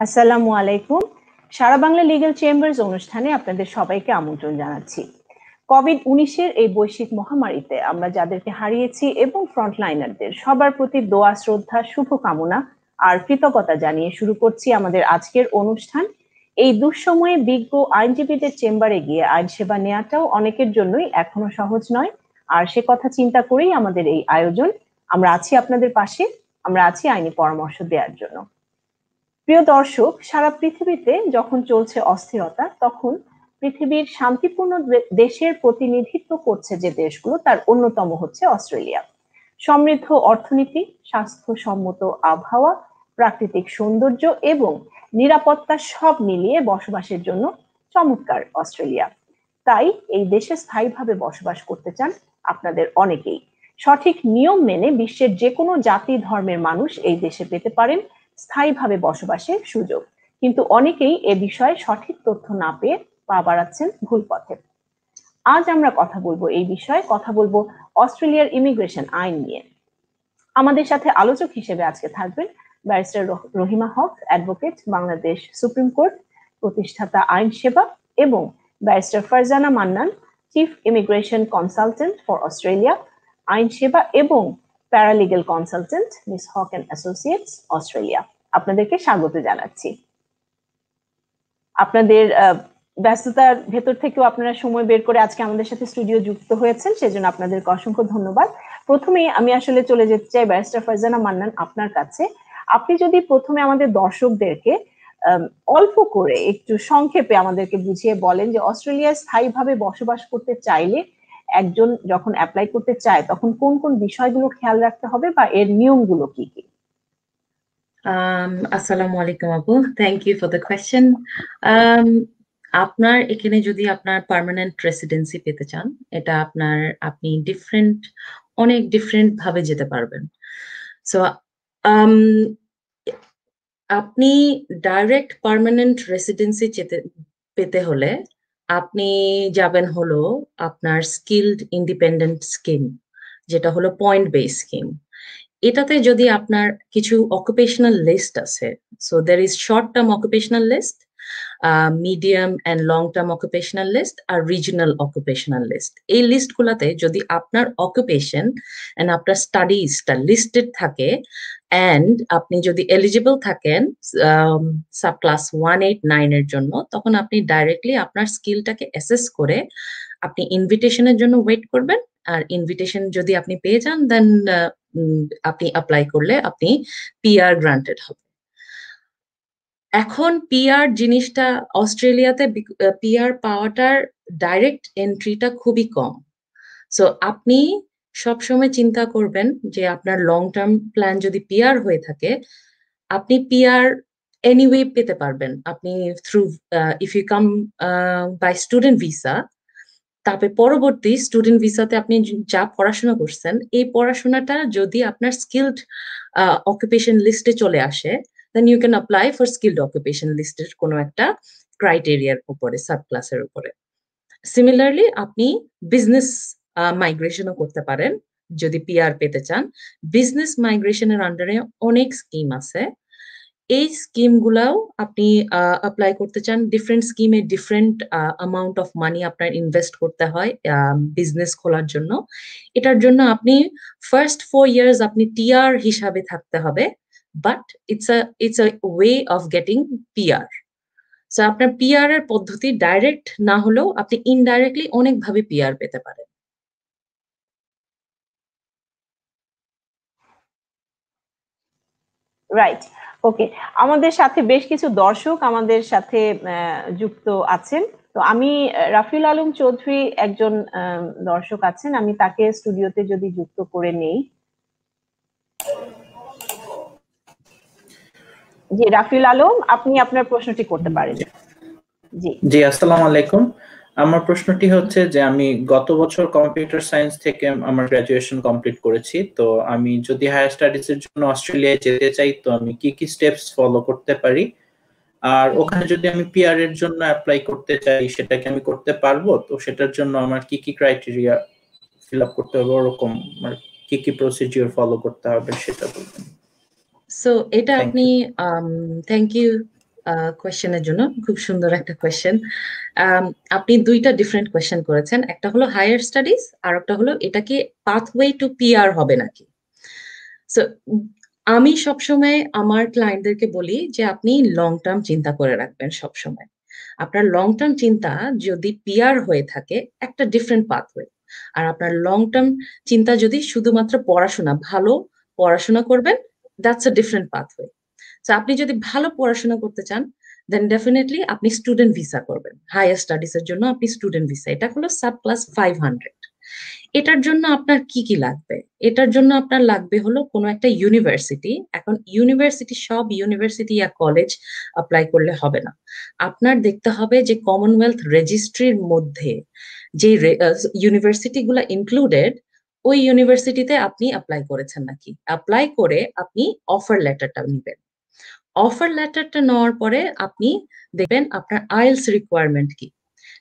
আসসালামু আলাইকুম। সারা Bangla legal chambers অনুষ্ঠানে আপনাদের সবাইকে আমন্ত্রণ জানাচ্ছি। কোভিড-19 এই বৈশ্বিক মহামারীতে আমরা যাদেরকে হারিয়েছি এবং ফ্রন্টলাইনারদের সবার প্রতি দোয়া, শ্রদ্ধা, শুভকামনা আর কৃতজ্ঞতা জানিয়ে শুরু করছি আমাদের আজকের অনুষ্ঠান। এই দুঃসময়ে বিজ্ঞ আইনজীবীদের চেম্বারে গিয়ে আইন সেবা নেওয়াটাও অনেকের জন্যই এখনো সহজ নয়, আর সে কথা চিন্তা করেই আমাদের এই আয়োজন। আমরা আছি আপনাদের পাশে, আমরা আছি আইনি পরামর্শ দেওয়ার জন্য। প্রিয় দর্শক, সারা পৃথিবীতে যখন চলছে অস্থিরতা, তখন পৃথিবীর শান্তিপূর্ণ দেশের প্রতিনিধিত্ব করছে যে দেশগুলো, তার অন্যতম হচ্ছে অস্ট্রেলিয়া। সমৃদ্ধ অর্থনীতি, স্বাস্থ্যসম্মত আবহাওয়া, প্রাকৃতিক সৌন্দর্য এবং নিরাপত্তা সব মিলিয়ে বসবাসের জন্য চমৎকার অস্ট্রেলিয়া। তাই এই দেশে স্থায়ীভাবে বসবাস করতে চান আপনাদের অনেকেই। সঠিক নিয়ম মেনে বিশ্বের যে কোনো জাতি ধর্মের মানুষ এই দেশে পেতে পারেন স্থায়ীভাবে বসবাসের সুযোগ, কিন্তু অনেকেই এ বিষয়ে সঠিক তথ্য না পেয়ে পা বাড়াচ্ছেন ভুল পথে। আজ আমরা কথা বলবো এই বিষয়ে, কথা বলবো অস্ট্রেলিয়ার ইমিগ্রেশন আইন নিয়ে। আমাদের সাথে আলোচক হিসেবে আজকে থাকবেন barrister Rahima Haque, advocate, Bangladesh supreme court, প্রতিষ্ঠাতা আইন সেবা, এবং barrister Farzana Mannan, chief immigration consultant for Australia, Ain Seba এবং paralegal consultant, Miss Haque and associates, Australia. আপনাদেরকে স্বাগত জানাচ্ছি। আপনাদের ব্যস্ততার ভেতর থেকেও আপনারা সময় বের করে আজকে আমাদের সাথে স্টুডিও যুক্ত হয়েছেন, সেজন্য আপনাদেরকে অসংখ্য ধন্যবাদ। প্রথমেই আমি আসলে চলে যেতে চাই ব্যারিস্টার ফারজানা মান্নান আপনার কাছে। আপনি যদি প্রথমে আমাদের দর্শকদেরকে অল্প করে একটু সংক্ষেপে আমাদেরকে বুঝিয়ে বলেন যে অস্ট্রেলিয়ায় স্থায়ীভাবে বসবাস করতে চাইলে একজন যখন অ্যাপ্লাই করতে চায় তখন কোন কোন বিষয়গুলো খেয়াল রাখতে হবে বা এর নিয়মগুলো কি কি? আসসালামু আলাইকুম আপু, thank you for the question. আপনার এখানে যদি আপনার পার্মানেন্ট রেসিডেন্সি পেতে চান, এটা আপনি অনেক ডিফারেন্ট ভাবে যেতে পারবেন। সো আপনি ডাইরেক্ট পার্মানেন্ট রেসিডেন্সি পেতে হলে আপনি যাবেন হলো আপনার স্কিলড ইন্ডিপেন্ডেন্ট স্কিম, যেটা হলো পয়েন্ট বেস স্কিম। এটাতে যদি আপনার কিছু অকুপেশনাল লিস্ট আছে, so there is short term occupational list, medium and long term occupational list আর রিজনাল অকুপেশনাল লিস্ট। এই লিস্টগুলোতে যদি আপনার অকুপেশন অ্যান্ড আপনার স্টাডিজটা লিস্টেড থাকে অ্যান্ড আপনি যদি এলিজিবল থাকেন সাব ক্লাস 189 এর জন্য, তখন আপনি ডাইরেক্টলি আপনার স্কিলটাকে অ্যাসেস করে আপনি ইনভিটেশনের জন্য ওয়েট করবেন। আর ইনভিটেশন যদি আপনি পেয়ে যান, দেন আপনি অ্যাপ্লাই করলে আপনি পিআর গ্রান্টেড হবে। এখন পিআর জিনিসটা অস্ট্রেলিয়াতে পিআর পাওয়াটার ডাইরেক্ট এন্ট্রিটা খুবই কম। সো আপনি সবসময় চিন্তা করবেন যে আপনার লং টার্ম প্ল্যান যদি পিআর হয়ে থাকে, আপনি পিআর এনিওয়ে পেতে পারবেন। আপনি through if you come by student visa, তারপরে পরবর্তী স্টুডেন্ট ভিসাতে আপনি যা পড়াশোনা করছেন, এই পড়াশোনাটা যদি আপনার স্কিলড অকুপেশন লিস্টে চলে আসে, then you can apply for skilled occupation লিস্টের কোনো একটা ক্রাইটেরিয়ার উপরে, সাব ক্লাসের উপরে। সিমিলারলি আপনি বিজনেস মাইগ্রেশনও করতে পারেন যদি পিআর পেতে চান। বিজনেস মাইগ্রেশনের আন্ডারে অনেক স্কিম আছে। এই স্কিমগুলাও আপনি অ্যাপ্লাই করতে চান। ডিফারেন্ট স্কিমে ডিফারেন্ট অ্যামাউন্ট অফ মানি আপনার ইনভেস্ট করতে হয় বিজনেস খোলার জন্য। এটার জন্য আপনি ফার্স্ট 4 ইয়ার্স আপনি টিআর হিসাবে থাকতে হবে, but it's a way of getting PR. So আপনার পিআর এর পদ্ধতি ডাইরেক্ট না হলেও আপনি ইনডাইরেক্টলি অনেকভাবে পিআর পেতে পারেন। রাইট, ওকে। আমাদের সাথে বেশ কিছু দর্শক আমাদের সাথে যুক্ত আছেন। তো আমি রাফিউল আলম চৌধুরী একজন দর্শক আছেন, আমি তাকে স্টুডিওতে যদি যুক্ত করে নেই। জি রাফিউল আলম, আপনি আপনার প্রশ্নটি করতে পারেন। জি আসসালামু আলাইকুম। আমার প্রশ্নটি হচ্ছে যে আমি গত বছর কম্পিউটার সায়েন্স থেকে আমার গ্রাজুয়েশন কমপ্লিট করেছি। তো আমি যদি হায়ার স্টাডিজ এর জন্য অস্ট্রেলিয়ায় যেতে চাই, তো আমি কি কি স্টেপস ফলো করতে পারি? আর ওখানে যদি আমি পিআর এর জন্য অ্যাপ্লাই করতে চাই, সেটা কি আমি করতে পারবো? তো সেটার জন্য আমার কি কি ক্রাইটেরিয়া ফিল আপ করতে হবে, ওরকম কি কি প্রসিডিউর ফলো করতে হবে সেটা বলবেন। সো এটা আপনি থ্যাংক ইউ কোয়েশ্চেনের জন্য। খুব সুন্দর একটা কোয়েশ্চেন। আপনি দুইটা ডিফারেন্ট কোয়েশ্চেন করেছেন, একটা হলো হায়ার স্টাডিজ আর একটা হলো এটা কি পাথওয়ে টু পিআর হবে নাকি। সো আমি সবসময় আমার ক্লায়েন্টদেরকে বলি যে আপনি লং টার্ম চিন্তা করে রাখবেন সবসময়। আপনার লং টার্ম চিন্তা যদি পিআর হয়ে থাকে একটা ডিফারেন্ট পাথওয়ে, আর আপনার লং টার্ম চিন্তা যদি শুধুমাত্র পড়াশোনা, ভালো পড়াশোনা করবেন, দ্যাটস আ ডিফারেন্ট পাথওয়ে। তো আপনি যদি ভালো পড়াশোনা করতে চান দেন ডেফিনেটলি আপনি স্টুডেন্ট ভিসা করবেন। হায়ার স্টাডিজ এর জন্য আপনি স্টুডেন্ট ভিসা, এটা হলো সাব ক্লাস 500। এটার জন্য আপনার কি কি লাগবে? এটার জন্য আপনার লাগবে হলো কোনো একটা ইউনিভার্সিটি। এখন ইউনিভার্সিটি, সব ইউনিভার্সিটি বা কলেজ অ্যাপ্লাই করলে হবে না। আপনার দেখতে হবে যে কমনওয়েলথ রেজিস্ট্রির মধ্যে যে ইউনিভার্সিটি গুলা ইনক্লুডেড, ওই ইউনিভার্সিটিতে আপনি অ্যাপ্লাই করেছেন নাকি। অ্যাপ্লাই করে আপনি অফার লেটারটা নেবেন। অফার লেটারটা নেওয়ার পরে আপনি দেখবেন আপনার আইএলস রিকোয়ারমেন্ট কি।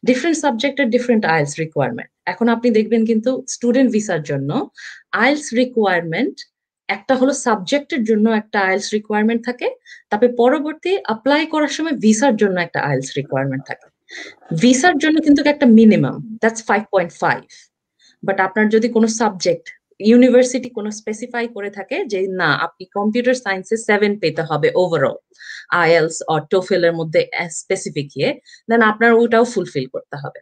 ডিফারেন্ট সাবজেক্টের ডিফারেন্ট আইএলস রিকোয়ারমেন্ট। এখন আপনি দেখবেন কিন্তু স্টুডেন্ট ভিসার জন্য আইএলস রিকোয়ারমেন্ট একটা হলো সাবজেক্টের জন্য একটা আইএলস রিকোয়ারমেন্ট থাকে, তারপরে পরবর্তী অ্যাপ্লাই করার সময় ভিসার জন্য একটা আইএলস রিকোয়ারমেন্ট থাকে। ভিসার জন্য কিন্তু একটা মিনিমাম, দ্যাটস 5.5। বাট আপনার যদি কোনো সাবজেক্ট ইউনিভার্সিটি কোনো স্পেসিফাই করে থাকে যে না আপনি কম্পিউটার সায়েন্সে 7 পেতে হবে ওভারঅল আইএলস অর টোফেল এর মধ্যে স্পেসিফিক দেন আপনার ওটাও ফুলফিল করতে হবে।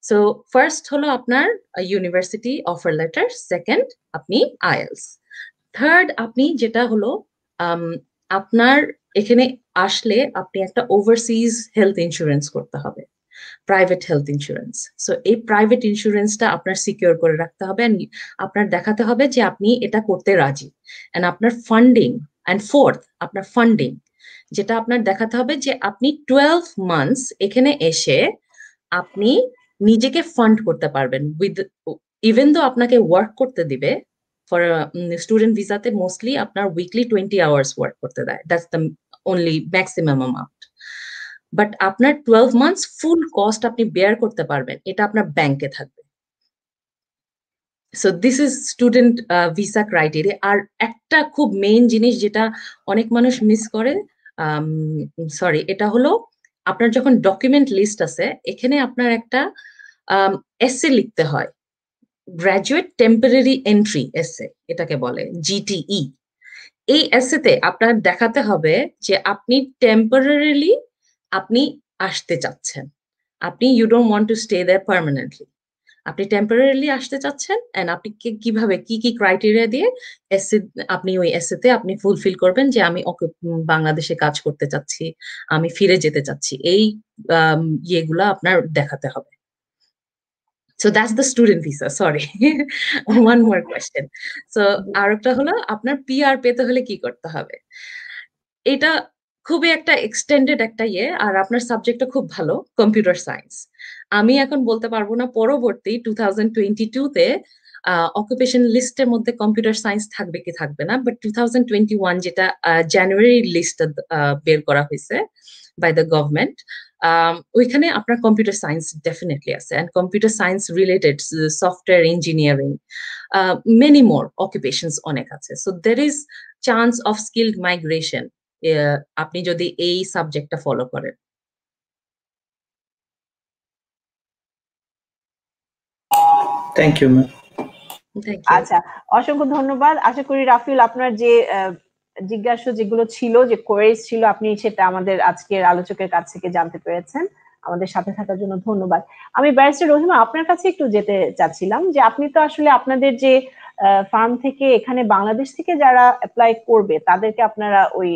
সো ফার্স্ট হলো আপনার ইউনিভার্সিটি অফার লেটার, সেকেন্ড আপনি আইএলস, থার্ড আপনি যেটা হলো আপনার এখানে আসলে আপনি একটা ওভারসিজ হেলথ ইন্স্যুরেন্স করতে হবে, প্রাইভেট হেলথ ইন্স্যুরেন্স। সো এই প্রাইভেট ইন্স্যুরেন্সটা আপনার সিকিউর করে রাখতে হবে, আপনার দেখাতে হবে যে আপনি এটা করতে রাজি। এন্ড আপনার ফান্ডিং, এন্ড ফোর্থ আপনার ফান্ডিং, যেটা আপনার দেখাতে হবে যে আপনি 12 মান্থস এখানে এসে আপনি নিজেকে ফান্ড করতে পারবেন উইথ, ইভেন দো আপনাকে ওয়ার্ক করতে দিবে। ফর স্টুডেন্ট ভিসাতে মোস্টলি আপনার উইকলি 20 আওয়ার্স ওয়ার্ক করতে দেয়, that's the only maximum amount. But আপনার 12 মান্থস ফুল কস্ট আপনি বেয়ার করতে পারবেন, এটা আপনার ব্যাংকে থাকবে। So this is student visa criteria. আর একটা খুব মেইন জিনিস যেটা অনেক মানুষ মিস করে, সরি, এটা হলো আপনার যখন ডকুমেন্ট লিস্ট আছে এখানে আপনার একটা এসে লিখতে হয়, গ্রাজুয়েট টেম্পোরারি এন্ট্রি এসে এটাকে বলে, জিটিই। এই এসেতে আপনার দেখাতে হবে যে আপনি টেম্পোরারিলি আপনি আসতে চাচ্ছেন, আপনি you don't want to stay there permanently, আপনি টেম্পোরারিলি আসতে চাচ্ছেন। এন্ড আপনি কিভাবে কি কি ক্রাইটেরিয়া দিয়ে এসে আপনি ওই এসেতে আপনি ফুলফিল করবেন যে আমি বাংলাদেশে কাজ করতে চাচ্ছি, আমি ফিরে যেতে চাচ্ছি, এই ইয়েগুলা আপনার দেখাতে হবে। So that's the student visa. Sorry. One more question. So আরেকটা হলো আপনার পিআর পেতে হলে কি করতে হবে। এটা খুবই একটা এক্সটেন্ডেড একটা আর আপনার সাবজেক্টটা খুব ভালো, কম্পিউটার সায়েন্স। আমি এখন বলতে পারবো না পরবর্তী 2022-তে অকুপেশন লিস্টের মধ্যে কম্পিউটার সায়েন্স থাকবে কি থাকবে না, বাট 2021 যেটা জানুয়ারি লিস্ট বের করা হয়েছে বাই দ্য গভর্নমেন্ট, ওইখানে আপনার কম্পিউটার সায়েন্স ডেফিনেটলি আছে, and computer science related software engineering, many more occupations অনেক আছে। So there is chance of skilled migration আপনি যদি এই সাবজেক্টটা ফলো করেন। Thank you ma'am. আচ্ছা, অসংখ্য ধন্যবাদ। আশা করি রাফিউল আপনার যে জিজ্ঞাসা যেগুলো ছিল, যে কোয়েরিজ ছিল, আপনি সেটা আমাদের আজকের আলোচকের কাছ থেকে জানতে পেরেছেন। আমাদের সাথে থাকার জন্য ধন্যবাদ। আমি ব্যারিস্টার রহিমা আপনার কাছে একটু যেতে চাচ্ছিলাম যে আপনি তো আসলে আপনাদের যে ফার্ম থেকে এখানে বাংলাদেশ থেকে যারা অ্যাপ্লাই করবে তাদেরকে আপনারা ওই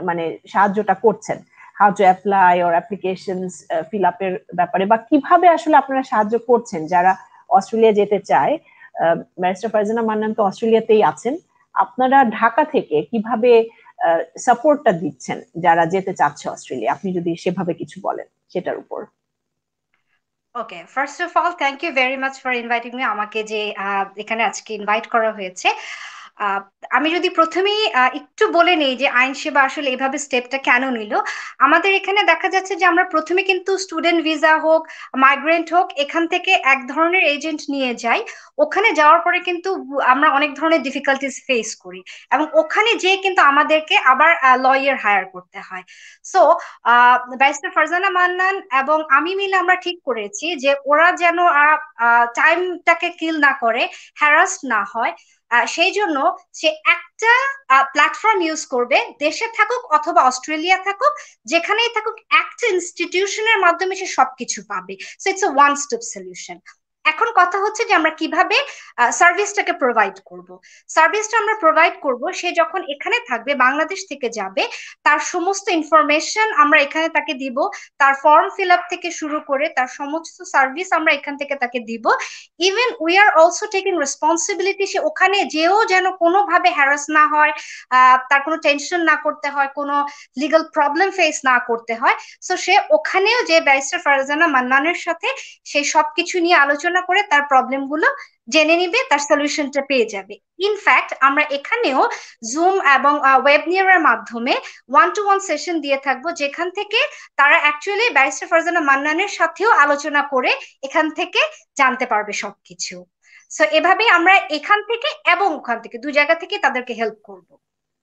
মানে সাহায্যটা করছেন, how to apply or applications fill আপের ব্যাপারে, বা কিভাবে আসলে আপনারা সাহায্য করছেন যারা অস্ট্রেলিয়া যেতে চায়। ব্যারিস্টার ফারজানা মান্নান তো অস্ট্রেলিয়াতেই আছেন, আপনারা ঢাকা থেকে কিভাবে সাপোর্টটা দিচ্ছেন যারা যেতে চাচ্ছে অস্ট্রেলিয়া, আপনি যদি সেভাবে কিছু বলেন সেটার উপর। Okay, first of all thank you very much for inviting me, আমাকে যে এখানে আজকে ইনভাইট করা হয়েছে। আমি যদি প্রথমেই একটু বলে নেই যে আইন সেবা আসলে এভাবে স্টেপটা কেন নিল। আমাদের এখানে দেখা যাচ্ছে যে আমরা প্রথমে কিন্তু স্টুডেন্ট ভিসা হোক, মাইগ্রেন্ট হোক, এখান থেকে এক ধরনের এজেন্ট নিয়ে যাই। ওখানে যাওয়ার পরে কিন্তু আমরা অনেক ধরনের ডিফিকাল্টিস ফেস করি, এবং ওখানে যেয়ে কিন্তু আমাদেরকে আবার লয়ার হায়ার করতে হয়। সো ব্যারিস্টার ফারজানা মান্নান এবং আমি মিলে আমরা ঠিক করেছি যে ওরা যেন টাইমটাকে কিল না করে, হ্যারাস না হয়, সেই জন্য সে একটা প্ল্যাটফর্ম ইউজ করবে, দেশে থাকুক অথবা অস্ট্রেলিয়া থাকুক, যেখানেই থাকুক একটা ইনস্টিটিউশনের মাধ্যমে সে সবকিছু পাবে। So it's a one stop solution. এখন কথা হচ্ছে যে আমরা কিভাবে সার্ভিসটাকে প্রোভাইড করব। সার্ভিসটা আমরা প্রোভাইড করব, সে যখন এখানে থাকবে, বাংলাদেশ থেকে যাবে, তার সমস্ত ইনফরমেশন আমরা এখানে তাকে দিব, তার ফর্ম ফিল আপ থেকে শুরু করে তার সমস্ত সার্ভিস আমরা এখান থেকে তাকে দিব। Even we are also taking responsibility, সে ওখানে যেও যেন কোনোভাবে হ্যারাস না হয়, তার কোনো টেনশন না করতে হয়, কোনো লিগাল প্রবলেম ফেস না করতে হয়। সো সে ওখানেও যে ব্যারিস্টার ফারজানা মান্নানের সাথে সেই সবকিছু নিয়ে আলোচনা করে তার প্রবলেম গুলো জেনে নিবে, তার সলিউশনটা পেয়ে যাবে। ইনফ্যাক্ট আমরা এখানেও জুম এবং ওয়েবনিয়ারের মাধ্যমে 1-to-1 সেশন দিয়ে থাকবো, যেখান থেকে তারা অ্যাকচুয়ালি ব্যারিস্টার ফারজানা মান্নানের সাথেও আলোচনা করে এখান থেকে জানতে পারবে সবকিছু। সো এভাবে আমরা এখান থেকে এবং ওখান থেকে দুই জায়গা থেকে তাদেরকে হেল্প করব।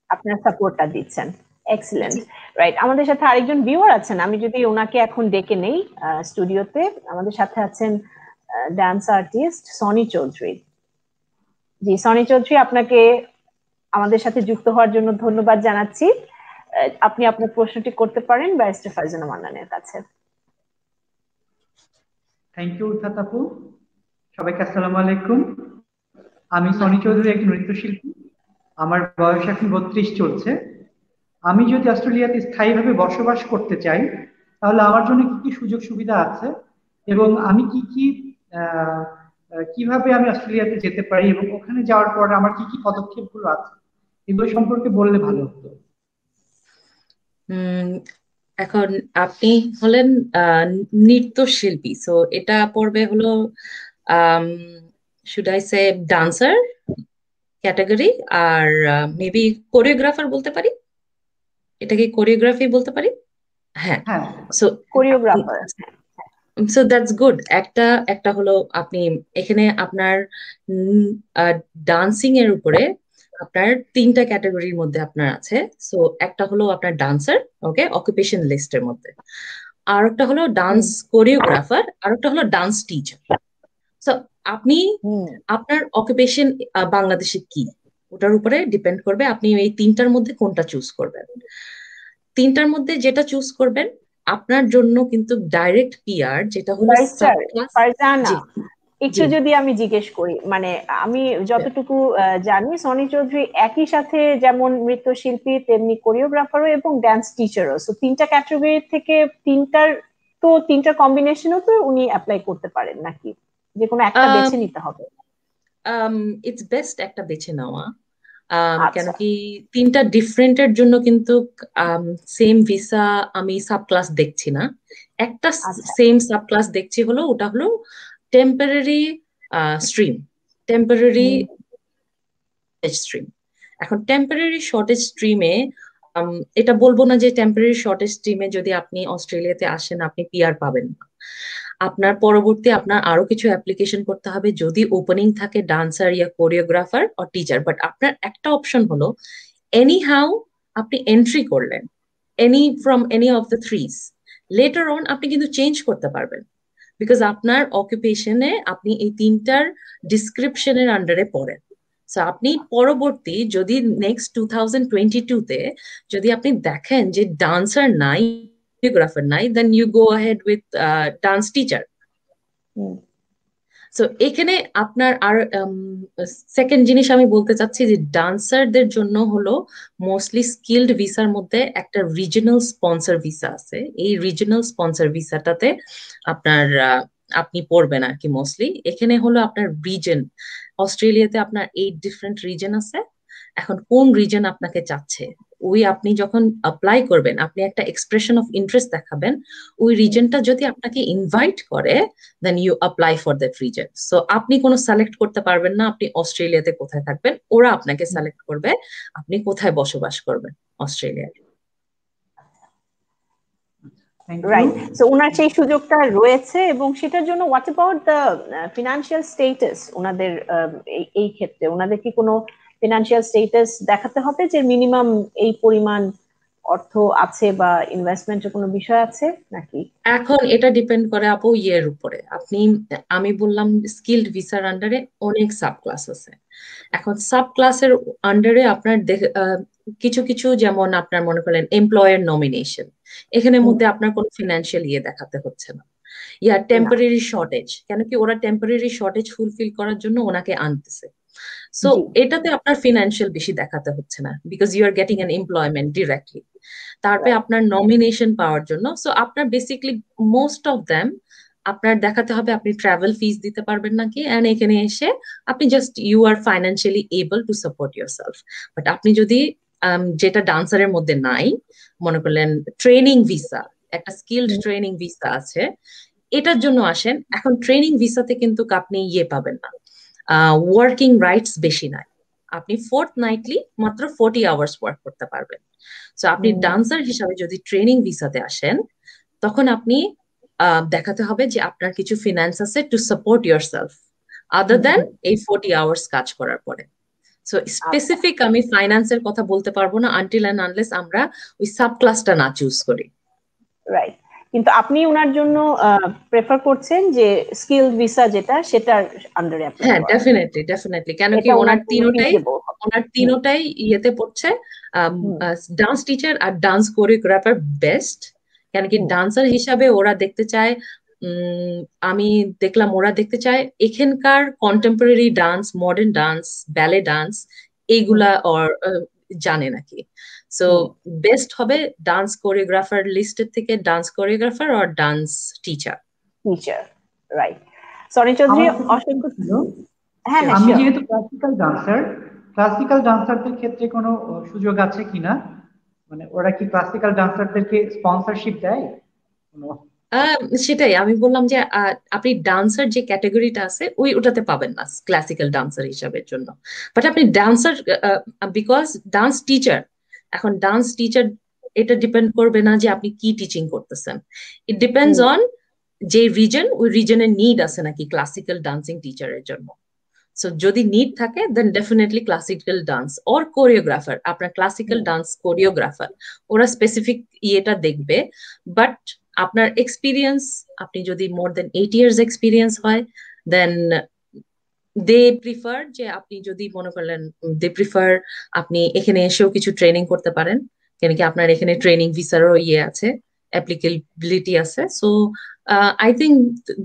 আপনার সাপোর্টটা দিচ্ছেন, এক্সিলেন্ট। রাইট, আমাদের সাথে আরেকজন ভিউয়ার আছেন, আমি যদি ওনাকে এখন ডেকে নেই স্টুডিওতে। আমাদের সাথে আছেন ডান্স আর্টিস্ট সনি চৌধুরী। জি সনি চৌধুরী, আপনাকে আমাদের সাথে যুক্ত হওয়ার জন্য ধন্যবাদ জানাচ্ছি। আপনি আপনার প্রশ্নটি করতে পারেন ব্যারিস্টার ফারজানা মান্নানের কাছে। থ্যাংক ইউ উর্ফাত আপু। সবাইকে আসসালামু আলাইকুম। আমি সনি চৌধুরী, একজন নৃত্যশিল্পী। আমার বয়স এখন 32 চলছে। আমি যদি অস্ট্রেলিয়াতে স্থায়ীভাবে বসবাস করতে চাই, তাহলে আমার জন্য কি কি সুযোগ সুবিধা আছে, এবং আমি কিভাবে আমি অস্ট্রেলিয়াতে যেতে পারি, এবং ওখানে যাওয়ার পর আমার কি কি পদক্ষেপগুলো আছে, এগুলো সম্পর্কে বললে ভালো হতো। এখন আপনি হলেন নৃত্যশিল্পী, সো এটা পড়বে হলো should I say dancer category, আর মেবি কোরিওগ্রাফার বলতে পারি। এটা কি কোরিওগ্রাফি বলতে পারি? হ্যাঁ, so choreographer. So that's good. একটা হলো আপনি এখানে আপনার ডান্সিং এর উপরে আপনার 3টা ক্যাটাগরির মধ্যে আপনার আছে। সো একটা হলো আপনার ডান্সার, ওকে, অকুপেশন লিস্টের মধ্যে। আর একটা হলো ডান্স কোরিওগ্রাফার, আর একটা হলো ডান্স টিচার। সো আপনি আপনার অকুপেশন বাংলাদেশে কি, ওটার উপরে ডিপেন্ড করবে আপনি এই 3টার মধ্যে কোনটা চুজ করবেন। 3টার মধ্যে যেটা চুজ করবেন আপনার জন্য কিন্তু ডাইরেক্ট পিআর, যেটা হলো ফারজানা, একটু যদি আমি জিজ্ঞেস করি, মানে আমি যতটুকু জানি সনি চৌধুরী একই সাথে যেমন নৃত্যশিল্পী তেমনি কোরিওগ্রাফারও এবং ডান্স টিচারও। সো 3টা ক্যাটাগরি থেকে 3টার কম্বিনেশনও তো উনি অ্যাপ্লাই করতে পারেন, নাকি যে কোনো একটা বেছে নিতে হবে? ইটস বেস্ট একটা বেছে নেওয়া, কেন কি 3টা ডিফারেন্টের জন্য কিন্তু সেম ভিসা আমি সাব ক্লাস দেখছি না। একটা সেম সাব ক্লাস দেখছি হলো ওটা হলো টেম্পোরারি স্ট্রিম, টেম্পোরারি স্ট্রিম। এখন টেম্পোরারি শর্টেজ স্ট্রিমে এটা বলবো না যে টেম্পোরারি শর্টেজ স্ট্রিমে যদি আপনি অস্ট্রেলিয়াতে আসেন আপনি পিআর পাবেন না। আপনার পরবর্তী আপনার আরো কিছু অ্যাপ্লিকেশন করতে হবে যদি ওপেনিং থাকে ডান্সার ইয়া কোরিওগ্রাফার ও টিচার। বাট আপনার একটা অপশন হলো এনি হাউ আপনি এন্ট্রি করলেন from any of the threes, later on আপনি কিন্তু চেঞ্জ করতে পারবেন, বিকজ আপনার অকুপেশনে আপনি এই 3টার ডিসক্রিপশনের আন্ডারে পড়েন। সো আপনি পরবর্তী যদি নেক্সট 2022-তে যদি আপনি দেখেন যে ডান্সার নাই, কোরিওগ্রাফার নাই, then you go ahead with dance teacher. So এখানে আপনার আর সেকেন্ড জিনিস আমি বলতে চাচ্ছি যে ডান্সারদের জন্য হলো মোস্টলি স্কিলড ভিসার মধ্যে একটা রিজনাল স্পন্সর ভিসা আছে। এই রিজনাল স্পন্সর ভিসাটাতে আপনার আপনি পড়বেন আর কি মোস্টলি। এখানে হলো আপনার রিজন, অস্ট্রেলিয়াতে আপনার 8 ডিফারেন্ট রিজন আছে। এখন কোন রিজন আপনাকে চাচ্ছে ওই আপনি যখন অ্যাপ্লাই করবেন, আপনি একটা এক্সপ্রেশন অফ ইন্টারেস্ট দেখাবেন, ওই রিজনটা যদি আপনাকে ইনভাইট করে, then you apply for that reason. So আপনি কোনো সিলেক্ট করতে পারবেন না আপনি অস্ট্রেলিয়াতে কোথায় থাকবেন, ওরা আপনাকে সিলেক্ট করবে আপনি কোথায় বসবাস করবেন অস্ট্রেলিয়ায়। রাইট, সো ওনার সেই সুযোগটা রয়েছে, এবং সেটার জন্য what about the financial status ওনাদের? এই ক্ষেত্রে ওনাদের কি কোনো ফিনান্সিয়াল স্টেটাস দেখাতে হবে যে মিনিমাম এই পরিমাণ অর্থ আছে, বা ইনভেস্টমেন্টের কোনো বিষয় আছে নাকি? এখন এটা ডিপেন্ড করে আপু ইয়ের উপরে। আমি বললাম স্কিলড ভিসার আন্ডারে অনেক সাব ক্লাস আছে। এখন সাব ক্লাসের আন্ডারে আপনার কিছু কিছু, যেমন আপনার মনে করেন এমপ্লয়ার নমিনেশন, এখানের মধ্যে আপনার কোনো ফিনান্সিয়াল ইয়ে দেখাতে হচ্ছে না, ইয়া টেম্পোরারি শর্টেজ, কেন কি ওরা টেম্পোরারি শর্টেজ ফুলফিল করার জন্য ওনাকে আনতেছে। সো এটাতে আপনার ফিনান্সিয়াল বেশি দেখাতে হচ্ছে না, because you are getting an employment directly. তারপরে আপনার নমিনেশন পাওয়ার জন্য, সো আপনার বেসিকলি মোস্ট অফ দ্যাম আপনার দেখাতে হবে আপনি ট্রাভেল ফিস দিতে পারবেন নাকি, এন্ড এখানে এসে আপনি just you are financially able to support yourself. But আপনি যদি যেটা ডান্সারের মধ্যে নাই, মনে করলেন ট্রেনিং ভিসা, একটা স্কিলড ট্রেনিং ভিসা আছে, এটার জন্য আসেন। এখন ট্রেনিং ভিসাতে কিন্তু আপনি ইয়ে পাবেন না, ওয়ার্কিং রাইটস বেশি নাই, আপনি ফোর্থনাইটলি মাত্র 40 আওয়ার্স ওয়ার্ক করতে পারবেন। সো আপনি ডান্সার হিসাবে যদি ট্রেনিং ভিসাতে আসেন, তখন আপনি দেখাতে হবে যে আপনার কিছু ফিনান্স আছে টু সাপোর্ট ইউর সেলফ আদার দেন এই 40 আওয়ার্স কাজ করার পরে। সো স্পেসিফিক আমি ফাইন্যান্সের কথা বলতে পারবো না আনটিল এন্ড আনলেস আমরা ওই সাব ক্লাসটা না চুজ করি। রাইট, কিন্তু আপনি ওনার জন্য প্রেফার করছেন যে স্কিলড ভিসা যেটা, সেটার আন্ডারে অ্যাপ্লাই করা? হ্যাঁ, ডেফিনেটলি কেন কি ওনার তিনোটাই ইয়েতে পড়ছে, ডান্স টিচার আর ডান্স কোরিওগ্রাফার বেস্ট। কেন কি ডান্সার হিসাবে ওরা দেখতে চায়, আমি দেখলাম ওরা দেখতে চায় এখানকার contemporary dance, modern dance, ballet dance এইগুলা জানে নাকি। সো বেস্ট হবে ডান্স কোরিওগ্রাফার লিস্টের থেকে ডান্স কোরিওগ্রাফার আর dance teacher. Right, Sony Chowdhury অসংখ্য। হ্যাঁ, আমি যেহেতু ক্লাসিক্যাল ডান্সারদের ক্ষেত্রে কোনো সুযোগ আছে কিনা, মানে ওরা কি ক্লাসিক্যাল ডান্সারদেরকে স্পন্সরশিপ দেয়? সেটাই আমি বললাম যে আপনি ডান্সার যে ক্যাটাগরিটা আছে ওটাতে পাবেন না ক্লাসিক্যাল ডান্সার হিসাবের জন্য। বাট আপনি ডান্সার, বিকজ ডান্স টিচার, এখন ডান্স টিচার এটা ডিপেন্ড করবে না যে আপনি কি টিচিং করতেছেন, ইট ডিপেন্ডস অন যে রিজন, ওই রিজনের নিড আছে নাকি ক্লাসিক্যাল ডান্সিং টিচারের জন্য। সো যদি নিড থাকে then definitely classical dance or choreographer, আপনার ক্লাসিক্যাল ডান্স কোরিওগ্রাফার ওরা স্পেসিফিক ইয়েটা দেখবে। বাট আপনার এক্সপিরিয়েন্স, আপনি যদি মোর দেন 8 ইয়ার্স এক্সপিরিয়েন্স হয়, দেন দে প্রিফার যে আপনি যদি মনে করলেন দে প্রিফার আপনি এখানে এসেও কিছু ট্রেনিং করতে পারেন, কেন কি আপনার এখানে ট্রেনিং ভিসারও ইয়ে আছে, অ্যাপ্লিকেবিলিটি আছে। So I think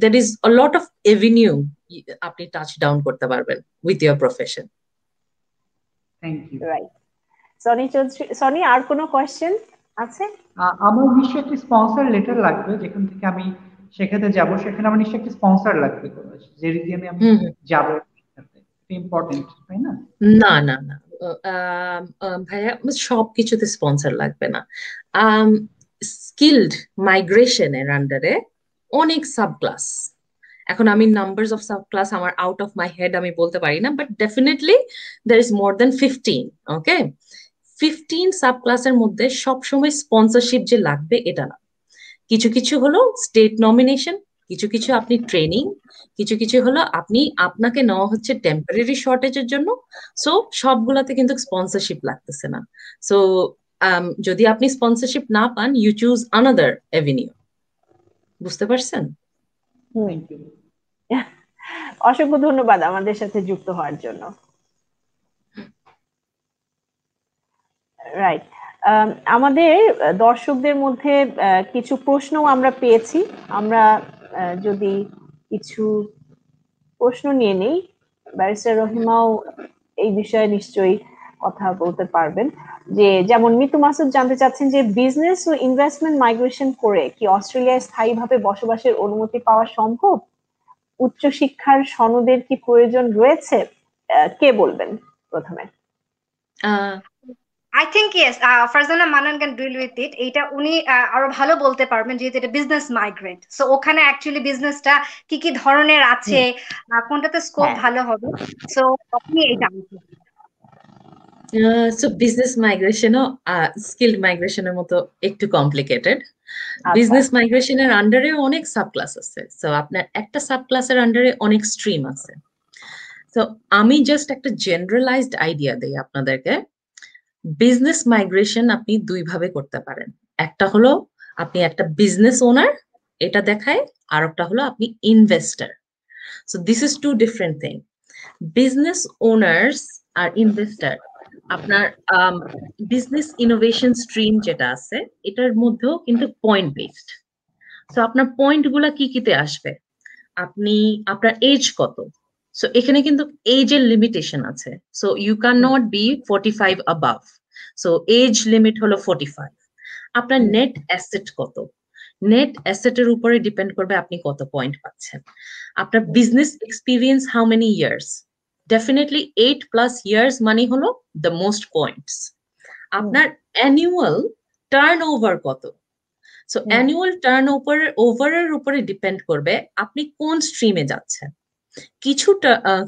that is a lot of avenue আপনি টাচ ডাউন করতে পারবেন with your profession. Thank you. Right, Sony Chowdhury, Sony আর কোনো কোয়েশ্চেন আছে? আমার নিশ্চয়ই একটি স্পন্সর লেটার লাগবে, যেখান থেকে আমি সেখানে যাব, সেখানে আমার নিশ্চয়ই একটি স্পন্সর লাগবে, যে রিজিয়নে আমি যাব, ইম্পর্টেন্ট, তাই না? না না না ভাইয়া, সবকিছুতে স্পন্সর লাগবে না। স্কিলড মাইগ্রেশনের আন্ডারে অনেক সাব ক্লাস, এখন আমি নাম্বারস অফ সাব ক্লাস আমার আউট অফ মাই হেড আমি বলতে পারি না, but definitely there is more than 15। Okay, 15 সাব ক্লাসের মধ্যে সবসময় স্পন্সরশিপ যে লাগবে এটা না, কিছু কিছু হলো স্টেট নমিনেশন, কিছু কিছু আপনি ট্রেনিং, কিছু কিছু হলো আপনাকে নেওয়া হচ্ছে টেম্পোরারি শর্টেজের জন্য। সো সবগুলাতে কিন্তু স্পন্সরশিপ লাগতেছে না। সো যদি আপনি স্পন্সরশিপ না পান, ইউ চুজ আনাদার এভিনিউ। বুঝতে পারছেন? অসংখ্য ধন্যবাদ আমাদের সাথে যুক্ত হওয়ার জন্য। রাইট, আমাদের দর্শকদের মধ্যে কিছু প্রশ্ন আমরা পেয়েছি, আমরা যদি কিছু প্রশ্ন নিয়ে নেই, ব্যারিস্টার রহিমাও এই বিষয়ে নিশ্চয়ই কথা বলতে পারবেন। যে যেমন মিতু মাসুদ জানতে চাচ্ছেন যে বিজনেস ও ইনভেস্টমেন্ট মাইগ্রেশন করে কি অস্ট্রেলিয়ায় স্থায়ীভাবে বসবাসের অনুমতি পাওয়া সম্ভব? উচ্চশিক্ষার সনদের কি প্রয়োজন রয়েছে? কে বলবেন প্রথমে? I think yes Farzana Mannan can deal with it. এইটা উনি আরো ভালো বলতে পারবেন যেহেতু এটা বিজনেস মাইগ্রেন্ট, সো ওখানে অ্যাকচুয়ালি বিজনেসটা কি কি ধরনের আছে, কোনটাতে স্কোপ হ্যাঁ। ভালো হবে, সো আপনি এইটা সো বিজনেস মাইগ্রেশনও স্কিলড মাইগ্রেশনের মতো একটু কমপ্লিকেটেড। বিজনেস মাইগ্রেশনের আন্ডারে অনেক সাবক্লাস আছে, সো আপনার একটা সাবক্লাসের আন্ডারে অনেক স্ট্রিম আছে। তো আমি জাস্ট একটা জেনারেলাইজড আইডিয়া দেই আপনাদেরকে। বিজনেস মাইগ্রেশন আপনি দুই ভাবে করতে পারেন। একটা হলো আপনি একটা বিজনেস ওনার, এটা দেখায়, আর একটা হলো আপনি investor. So this is two different thing. Business owners আর ইনভেস্টর আপনার বিজনেস ইনোভেশন স্ট্রিম যেটা আছে এটার মধ্যেও কিন্তু পয়েন্ট বেসড। সো আপনার পয়েন্ট গুলা কি কিতে আসবে, আপনি আপনার এজ কত, সো এখানে কিন্তু এজের লিমিটেশন আছে। So you can not be 45 above, so age limit হলো 45। আপনার নেট অ্যাসেট কত, নেট অ্যাসেটের উপরে ডিপেন্ড করবে আপনি কত পয়েন্ট পাচ্ছেন। আপনার business experience how many years, definitely 8+ years মানে হলো দ্য মোস্ট পয়েন্টস। আপনার অ্যানুয়াল টার্ন ওভার কত, সো অ্যানুয়াল টার্ন ওভারের উপরে ডিপেন্ড করবে আপনি কোন স্ট্রিমে যাচ্ছেন। কিছু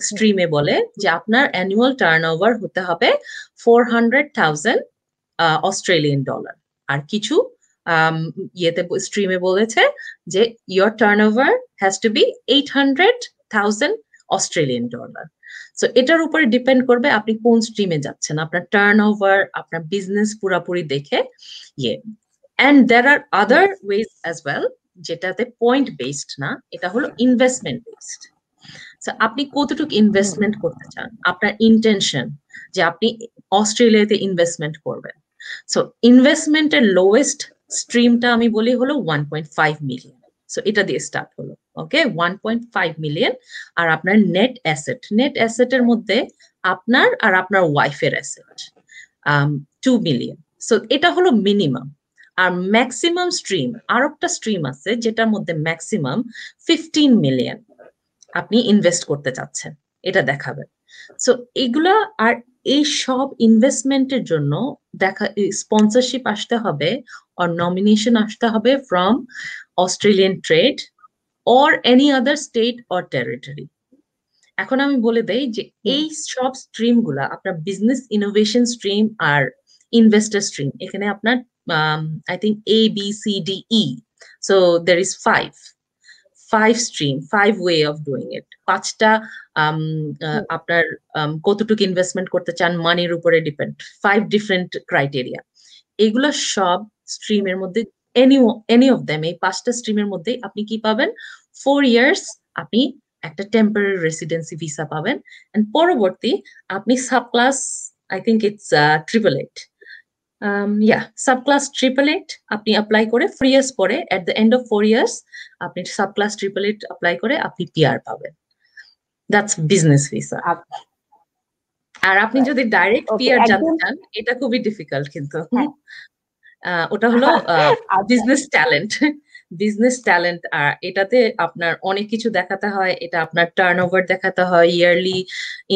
স্ট্রিমে বলে যে আপনার অ্যানুয়াল টার্ন ওভার হতে হবে 400,000 অস্ট্রেলিয়ান ডলার, আর কিছু ইয়েতে স্ট্রিমে বলেছে যে your turnover has to be 800,000 Australian dollar. So এটার উপরে ডিপেন্ড করবে আপনি কোন স্ট্রিমে যাচ্ছেন, আপনার টার্ন ওভার, আপনার বিজনেস পুরাপুরি দেখে ইয়ে। And there are other ways as well যেটাতে পয়েন্ট বেসড না, এটা হলো ইনভেস্টমেন্ট বেসড। আপনি কতটুকু ইনভেস্টমেন্ট করতে চান, আপনার ইন্টেনশন যে আপনি অস্ট্রেলিয়াতে ইনভেস্টমেন্ট করবেন। সো ইনভেস্টমেন্টের লোয়েস্ট স্ট্রিমটা আমি বলি হলো 1.5 মিলিয়ন। সো এটা দিয়ে স্টার্ট হলো, ওকে, 1.5 মিলিয়ন। আর আপনার নেট অ্যাসেটের মধ্যে আপনার আর আপনার ওয়াইফের অ্যাসেট 2 মিলিয়ন। সো এটা হলো মিনিমাম। আর ম্যাক্সিমাম স্ট্রিম আর একটা স্ট্রিম আছে যেটার মধ্যে ম্যাক্সিমাম 15 মিলিয়ন আপনি ইনভেস্ট করতে চাচ্ছেন, এটা দেখাবেন। সো এগুলা, আর এই সব ইনভেস্টমেন্টের জন্য দেখা স্পন্সরশিপ আসতে হবে আর নমিনেশন আসতে হবে from Australian trade or any other state or territory. এখন আমি বলে দেই যে এই সব স্ট্রিম গুলা আপনার বিজনেস ইনোভেশন স্ট্রিম আর ইনভেস্টর স্ট্রিম, এখানে আপনার I think ABCDE, so there is 5 stream, 5 way of doing it. 5টা আপনার কতটুকু ইনভেস্টমেন্ট করতে চান মানির উপরে ডিপেন্ড, 5 ডিফারেন্ট ক্রাইটেরিয়া। এগুলো সব স্ট্রিমের মধ্যে এনি অফ দেম, এই 5টা স্ট্রিমের মধ্যে আপনি কি পাবেন, 4 ইয়ার্স আপনি একটা টেম্পোরারি রেসিডেন্সি ভিসা পাবেন। এন্ড পরবর্তী আপনি subclass, I think it's 888, subclass 888 আপনি অ্যাপ্লাই করে 4 ইয়ার্স পরে at the end of 4 years আপনি সাবক্লাস 888 অ্যাপ্লাই করে আপনি পিআর পাবেন। That's business visa. আর আপনি যদি ডাইরেক্ট পিআর জানতে চান, এটা খুবই ডিফিকাল্ট, কিন্তু ওটা হলো বিজনেস ট্যালেন্ট। আর এটাতে আপনার অনেক কিছু দেখাতে হয়, এটা আপনার টার্ন ওভার দেখাতে হয়, ইয়ারলি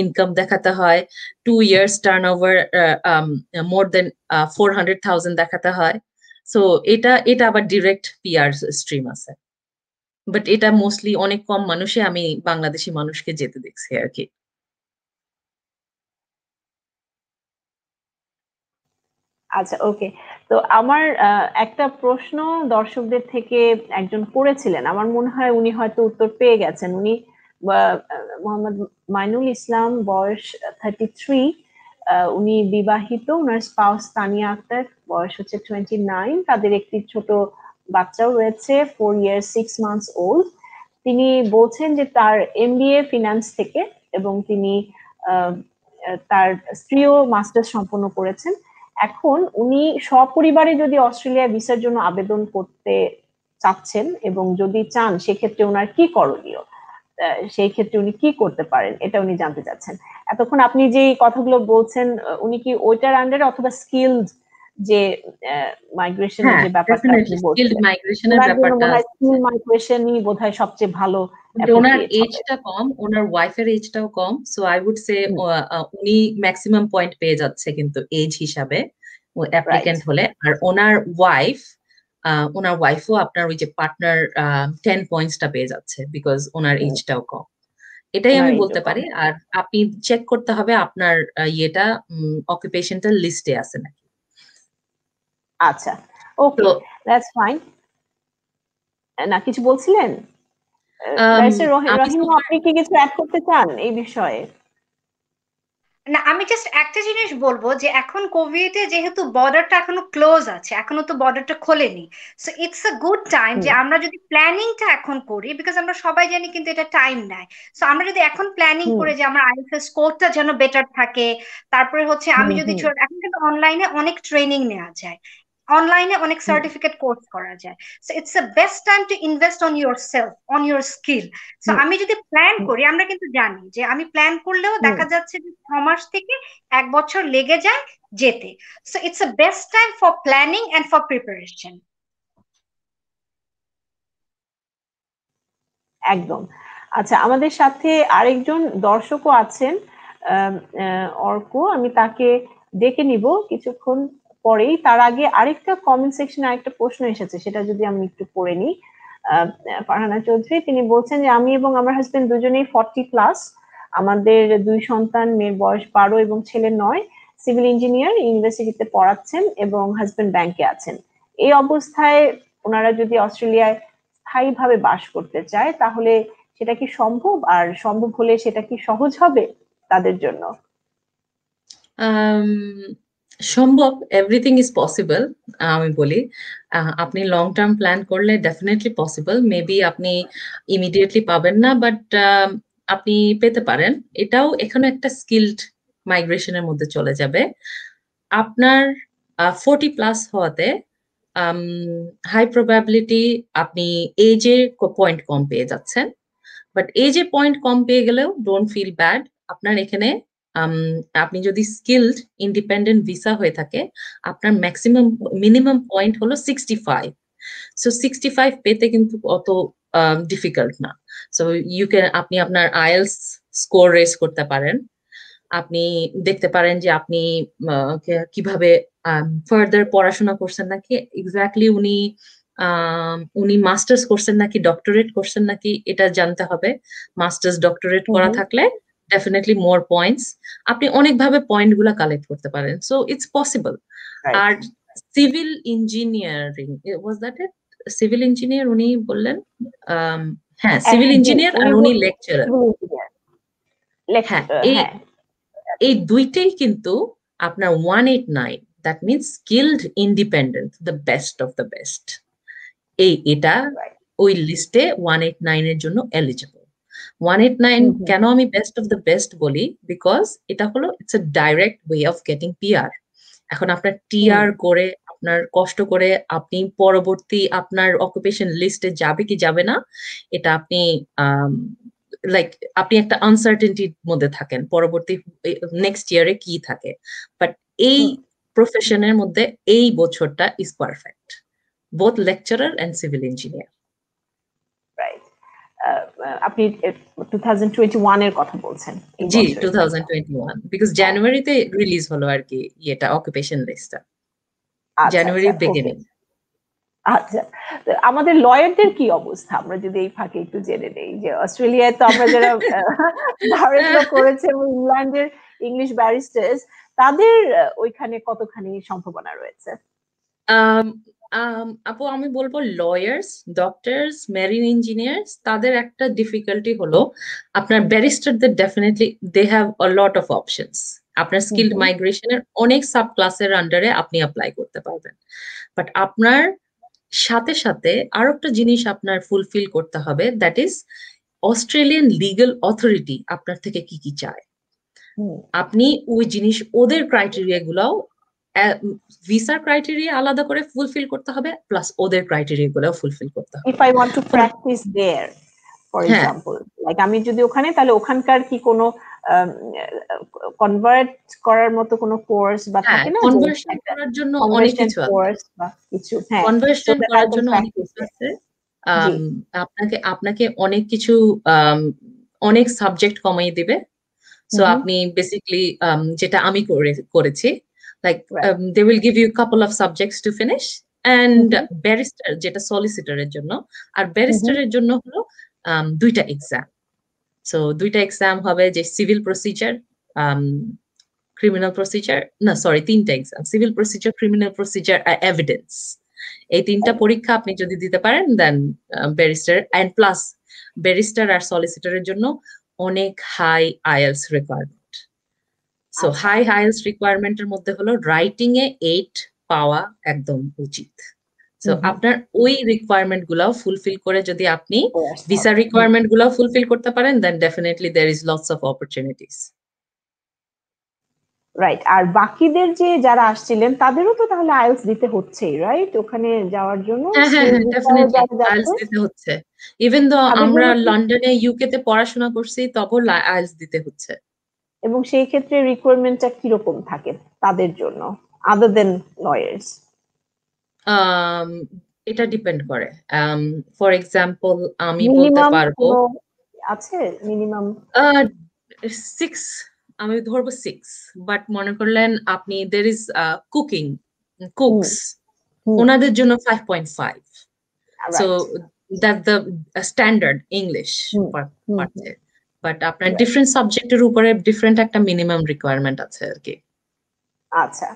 ইনকাম দেখাতে হয়, 2 ইয়ার্স টার্ন ওভার মোর দেন 400,000 দেখাতে হয়। সো এটা আবার ডিরেক্ট পিআর স্ট্রিম আছে, বাট এটা মোস্টলি অনেক কম মানুষে আমি বাংলাদেশি মানুষকে যেতে দেখছি আর কি। আচ্ছা, ওকে। তো আমার একটা প্রশ্ন দর্শকদের থেকে একজন করেছিলেন, আমার মনে হয় উনি হয়তো উত্তর পেয়ে গেছেন। উনি মোহাম্মদ মাইনুল ইসলাম, বয়স 33, উনি বিবাহিত, ওনার স্পাউস তানিয়া আক্তার, বয়স হচ্ছে 29, তাদের একটি ছোট বাচ্চাও রয়েছে, 4 ইয়ার্স 6 মান্থস ওল্ড। তিনি বলছেন যে তার MBA ফিনান্স থেকে, এবং তিনি তার স্ত্রীও মাস্টার্স সম্পন্ন করেছেন। এখন উনি সপরিবারে যদি অস্ট্রেলিয়া ভিসার জন্য আবেদন করতে চাচ্ছেন, এবং যদি চান সেক্ষেত্রে ওনার কি করণীয়, সেই ক্ষেত্রে উনি কি করতে পারেন, এটা উনি জানতে চাচ্ছেন। এতক্ষণ আপনি যে কথাগুলো বলছেন, উনি কি ওইটার আন্ডারে অথবা স্কিলড যে মাইগ্রেশনের যে ব্যাপারটা আপনি স্কিলড বলছেন, মাইগ্রেশনের ওনার জন্য ব্যাপারটা মনে হয় স্কিল মাইগ্রেশনই বোধহয় সবচেয়ে ভালো ওনার appropriate হবে। এজটা কম, ওনার ওয়াইফের এজটাও কম, সো আই উড সে হুম। উনি ম্যাক্সিমাম পয়েন্ট পেয়ে যাচ্ছে কিন্তু এজ হিসাবে অ্যাপ্লিকেন্ট হলে। আর ওনার ওয়াইফও আপনার ওই যে পার্টনার 10 পয়েন্টসটা পেয়ে যাচ্ছে বিকজ ওনার এজটাও কম। এটাই ওনার আমি age ও বলতে কম। পারি। আর আপনি চেক করতে হবে আপনার ইয়েটা অকুপেশনটা লিস্টে আছে নাকি। আচ্ছা, ওকে, তো দ্যাটস ফাইন। না কিছু বলছিলেন ব্যারিস্টার আমি রহিমা, আপনি কি কিছু অ্যাড করতে চান এই বিষয়ে? না, আমি জাস্ট একটা জিনিস বলবো যে এখন কোভিডে যেহেতু বর্ডারটা এখনো ক্লোজ আছে, এখনো তো বর্ডারটা খোলেনি, so it's a good time যে আমরা যদি প্ল্যানিংটা এখন করি, বিকজ আমরা সবাই জানি কিন্তু এটা টাইম নেয়। সো আমরা যদি এখন প্ল্যানিং করে যে আমার আইএলটিএস স্কোরটা যেন বেটার থাকে, তারপরে হচ্ছে আমি যদি এখন কিন্তু অনলাইনে অনেক ট্রেনিং নেওয়া যায়, অনলাইনে অনেক সার্টিফিকেট কোর্স করা যায়। So it's a best time to invest on your self, on your skill. So আমি যদি প্ল্যান করি, আমরা কিন্তু জানি যে আমি প্ল্যান করলেও দেখা যাচ্ছে যে 6 মাস থেকে 1 বছর লেগে যায় যেতে। So it's a best time for planning and for preparation. একদম। আচ্ছা, আমাদের সাথে আরেকজন দর্শকও আছেন, অর্ক, আমি তাকে ডেকে নিব কিছুক্ষণ পরেই। তার আগে আরেকটা কমেন্ট সেকশনে আরেকটা প্রশ্ন এসেছে, সেটা যদি আমি একটু পড়ে নিই। ফারহানা চৌধুরী তিনি বলছেন যে আমি এবং আমার হাজবেন্ড দুজনেই 40+, আমাদের 2 সন্তান, মেয়ের বয়স 12 এবং ছেলের 9, সিভিল ইঞ্জিনিয়ার, ইউনিভার্সিটিতে পড়াচ্ছেন এবং হাজবেন্ড ব্যাংকে আছেন। এই অবস্থায় ওনারা যদি অস্ট্রেলিয়ায় স্থায়ীভাবে বাস করতে চায় তাহলে সেটা কি সম্ভব? আর সম্ভব হলে সেটা কি সহজ হবে তাদের জন্য? সম্ভব, এভরিথিং ইজ পসিবল। আমি বলি আপনি লং টার্ম প্ল্যান করলে ডেফিনেটলি পসিবল। মেবি আপনি ইমিডিয়েটলি পাবেন না, বাট আপনি পেতে পারেন। এটাও এখানে একটা স্কিলড মাইগ্রেশনের মধ্যে চলে যাবে। আপনার 40+ হওয়াতে হাই প্রবাবিলিটি আপনি এজে পয়েন্ট কম পেয়ে যাচ্ছেন, বাট এজে পয়েন্ট কম পেয়ে গেলেও ডোন্ট ফিল ব্যাড। আপনার এখানে আপনি যদি স্কিলড ইন্ডিপেন্ডেন্ট ভিসা হয়ে থাকে, আপনার মিনিমাম পয়েন্ট হলো 65। সো 65 পেতে কিন্তু অত ডিফিকাল্ট না। সো আপনি আপনার আইএলস স্কোর রেস করতে পারেন। আপনি দেখতে পারেন যে আপনি কিভাবে ফার্দার পড়াশোনা করছেন নাকি, এক্স্যাক্টলি উনি মাস্টার্স করছেন নাকি ডক্টরেট করছেন নাকি এটা জানতে হবে। মাস্টার্স ডক্টরেট করা থাকলে ডেফিনেটলি মোর পয়েন্টস, আপনি অনেকভাবে পয়েন্ট গুলা কালেক্ট করতে পারেন। So it's possible. আর civil engineering, was that it? Civil engineer উনি বললেন, হ্যাঁ সিভিল ইঞ্জিনিয়ার, আর উনি লেকচারার। হ্যাঁ, এই দুইটাই কিন্তু আপনার 189, that means skilled independent, the best of the best. এটা ওই লিস্টে 189 এর জন্য এলিজিবল। 189 কেন আমি বেস্ট অফ দ্য বেস্ট বলি? বিকজ এটা হলো it's a direct way of getting PR. এখন আপনার টিআর করে আপনার কষ্ট করে আপনি পরবর্তী আপনার অকুপেশন লিস্টে যাবে কি যাবে না, এটা আপনি লাইক আপনি একটা আনসার্টেনটির মধ্যে থাকেন পরবর্তী নেক্সট ইয়ারে কি থাকে। বাট এই প্রফেশনের মধ্যে এই বছরটা is perfect, both lecturer and civil engineer. Right. আপনি 2021 এর কথা বলছেন? জি, 2021, বিকজ জানুয়ারিতে রিলিজ হলো আর কি এটা অকুপেশন লিস্টটা, জানুয়ারি বিগিনিং। আচ্ছা, আমাদের লয়ারদের কি অবস্থা আমরা যদি এই ফাঁকে একটু জেনে নেই, যে অস্ট্রেলিয়ায় তো আমরা যারা ভারতীয় করেছে এবং ইংল্যান্ডের ইংলিশ ব্যারিস্টার্স, তাদের ওইখানে কতখানি সম্ভাবনা রয়েছে? আপু আমি বলবো লয়ার্স, ডক্টরস, মেরিন ইঞ্জিনিয়ার্স, তাদের একটা ডিফিকাল্টি হলো আপনার ব্যারিস্টারদের definitely they have a lot of options. আপনার স্কিলড মাইগ্রেশনের অনেক সাব ক্লাসের আন্ডারে আপনি অ্যাপ্লাই করতে পারবেন, বাট আপনার সাথে সাথে আরো একটা জিনিস আপনার ফুলফিল করতে হবে, that is Australian legal authority আপনার থেকে কি কি চায়। আপনি ওই জিনিস, ওদের ক্রাইটেরিয়া গুলাও, ভিসার ক্রাইটেরিয়া আলাদা করে ফুলফিল করতে হবে, প্লাস ওদের ক্রাইটেরিয়া গুলো ফুলফিল করতে হবে। If I want to practise there for example, like আমি যদি ওখানে, তাহলে ওখানকার কি কোনো কনভার্ট করার মতো কোনো কোর্স বা হ্যাঁ, থাকে না যে কনভার্সন একটা করার জন্য অনেক কনভার্সন কিছু আছে। কোর্স বা কিছু, হ্যাঁ, so কনভার্সন that I করার can জন্য অনেক practice কিছু it. আছে। জি, আপনাকে অনেক কিছু অনেক সাবজেক্ট কমিয়ে দিবে। সো আপনি বেসিক্যালি যেটা আমি করেছি, like right. they will give you couple of subjects to finish and barrister যেটা সলিসিটরের জন্য, আর ব্যারিস্টারের জন্য হলো দুইটা এক্সাম। সো দুইটা এক্সাম হবে, যে সিভিল প্রসিজার, ক্রিমিনাল প্রসিজার, না সরি তিনটা exam, civil procedure, criminal procedure আর এভিডেন্স। এই তিনটা পরীক্ষা আপনি যদি দিতে পারেন then barrister, and plus barrister আর সলিসিটরের জন্য অনেক high IELTS requirement. So high IELTS রিকোয়ারমেন্টের মধ্যে হলো রাইটিং এ 8 পাওয়া একদম উচিত। সো আপনার ওই রিকোয়ারমেন্ট গুলাও ফুলফিল করে যদি আপনি ভিসা রিকোয়ারমেন্ট গুলাও ফুলফিল করতে পারেন then definitely there is lots of opportunities. Right. আর বাকিদের যে যারা আসছিলেন তাদেরও তো তাহলে আইএলস দিতে হচ্ছেই, রাইট? ওখানে যাওয়ার জন্য হ্যাঁ, ডেফিনেটলি আইএলস দিতে হচ্ছে। ইভেন দো আমরা লন্ডনে ইউকে তে পড়াশোনা করছি তবু আইএলস দিতে হচ্ছে। এবং সেই ক্ষেত্রে রিকোয়ারমেন্টটা কিরকম থাকে তাদের জন্য আদার দেন লয়ার্স? এটা ডিপেন্ড করে। ফর এক্সাম্পল আমি বলতে পারবো আছে মিনিমাম 6, আমি ধরবো 6, বাট মনে করলেন আপনি দের ইজ কুকস, ওনাদের জন্য 5.5। So that the standard English পারছে, বাট আপনার ডিফারেন্ট সাবজেক্টের উপরে ডিফারেন্ট একটা মিনিমাম রিকোয়ারমেন্ট আছে আর কি। আচ্ছা,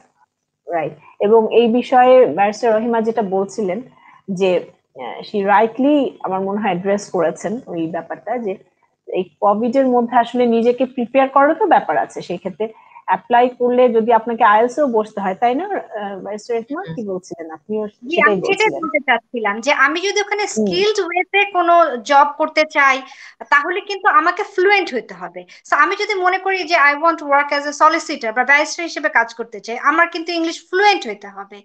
রাইট। এবং এই বিষয়ে ব্যারিস্টার রহিমা যেটা বলছিলেন যে শি রাইটলি আমার মনে হয় অ্যাড্রেস করেছেন ওই ব্যাপারটা, যে এই কোভিড এর মধ্যে আসলে নিজেকে প্রিপেয়ার করার তো ব্যাপার আছে। সেই ক্ষেত্রে অ্যাপ্লাই করলে যদি আপনাকে আইএলটিএস ও বসতে হয়, তাই না ব্যারিস্টার রহিমা? কি বলছিলেন আপনিও? সেটাই বলতে চাচ্ছিলাম যে আমি যদি ওখানে স্কিলড ওয়েতে কোনো জব করতে চাই তাহলে কিন্তু আমাকে ফ্লুয়েন্ট হতে হবে। সো আমি যদি মনে করি যে I want to work as a solicitor বা ব্যারিস্টার হিসেবে কাজ করতে চাই, আমার কিন্তু ইংলিশ ফ্লুয়েন্ট হতে হবে।